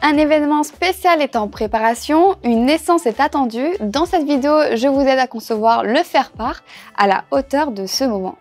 Un événement spécial est en préparation, une naissance est attendue. Dans cette vidéo, je vous aide à concevoir le faire-part à la hauteur de ce moment.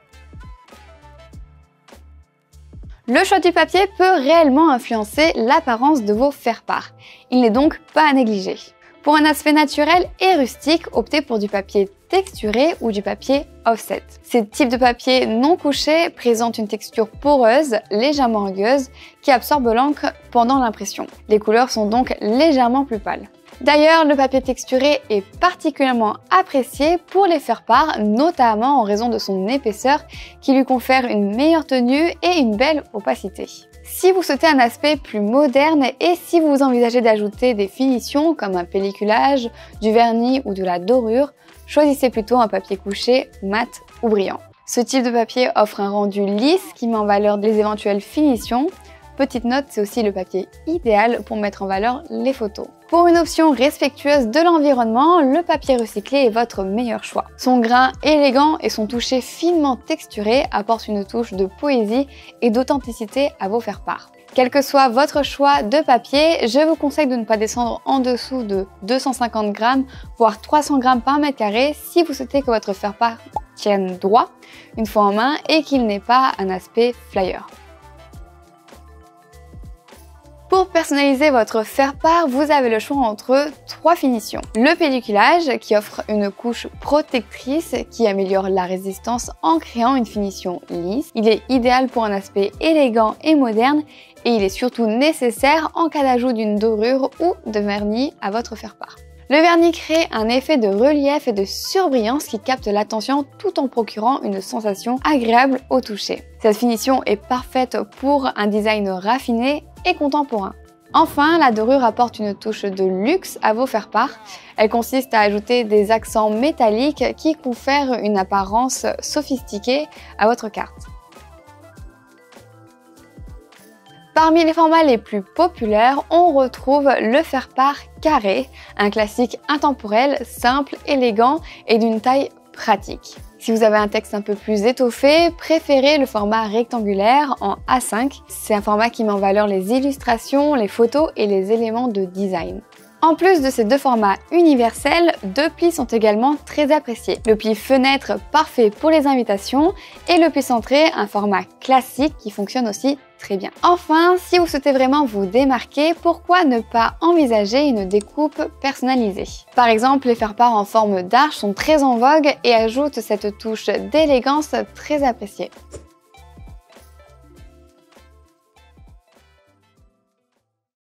Le choix du papier peut réellement influencer l'apparence de vos faire-part. Il n'est donc pas à négliger. Pour un aspect naturel et rustique, optez pour du papier texturé ou du papier offset. Ces types de papier non couchés présentent une texture poreuse, légèrement rugueuse, qui absorbe l'encre pendant l'impression. Les couleurs sont donc légèrement plus pâles. D'ailleurs, le papier texturé est particulièrement apprécié pour les faire-part, notamment en raison de son épaisseur qui lui confère une meilleure tenue et une belle opacité. Si vous souhaitez un aspect plus moderne et si vous envisagez d'ajouter des finitions comme un pelliculage, du vernis ou de la dorure, choisissez plutôt un papier couché, mat ou brillant. Ce type de papier offre un rendu lisse qui met en valeur les éventuelles finitions. Petite note, c'est aussi le papier idéal pour mettre en valeur les photos. Pour une option respectueuse de l'environnement, le papier recyclé est votre meilleur choix. Son grain élégant et son toucher finement texturé apportent une touche de poésie et d'authenticité à vos faire-part. Quel que soit votre choix de papier, je vous conseille de ne pas descendre en dessous de 250 grammes, voire 300 grammes par mètre carré si vous souhaitez que votre faire-part tienne droit une fois en main et qu'il n'ait pas un aspect flyer. Pour personnaliser votre faire-part, vous avez le choix entre 3 finitions. Le pelliculage qui offre une couche protectrice qui améliore la résistance en créant une finition lisse. Il est idéal pour un aspect élégant et moderne et il est surtout nécessaire en cas d'ajout d'une dorure ou de vernis à votre faire-part. Le vernis crée un effet de relief et de surbrillance qui capte l'attention tout en procurant une sensation agréable au toucher. Cette finition est parfaite pour un design raffiné et contemporain. Enfin, la dorure apporte une touche de luxe à vos faire-part. Elle consiste à ajouter des accents métalliques qui confèrent une apparence sophistiquée à votre carte. Parmi les formats les plus populaires, on retrouve le faire-part carré, un classique intemporel, simple, élégant et d'une taille pratique. Si vous avez un texte un peu plus étoffé, préférez le format rectangulaire en A5. C'est un format qui met en valeur les illustrations, les photos et les éléments de design. En plus de ces deux formats universels, 2 plis sont également très appréciés. Le pli fenêtre parfait pour les invitations et le pli centré, un format classique qui fonctionne aussi très bien. Enfin, si vous souhaitez vraiment vous démarquer, pourquoi ne pas envisager une découpe personnalisée? Par exemple, les faire-part en forme d'arche sont très en vogue et ajoutent cette touche d'élégance très appréciée.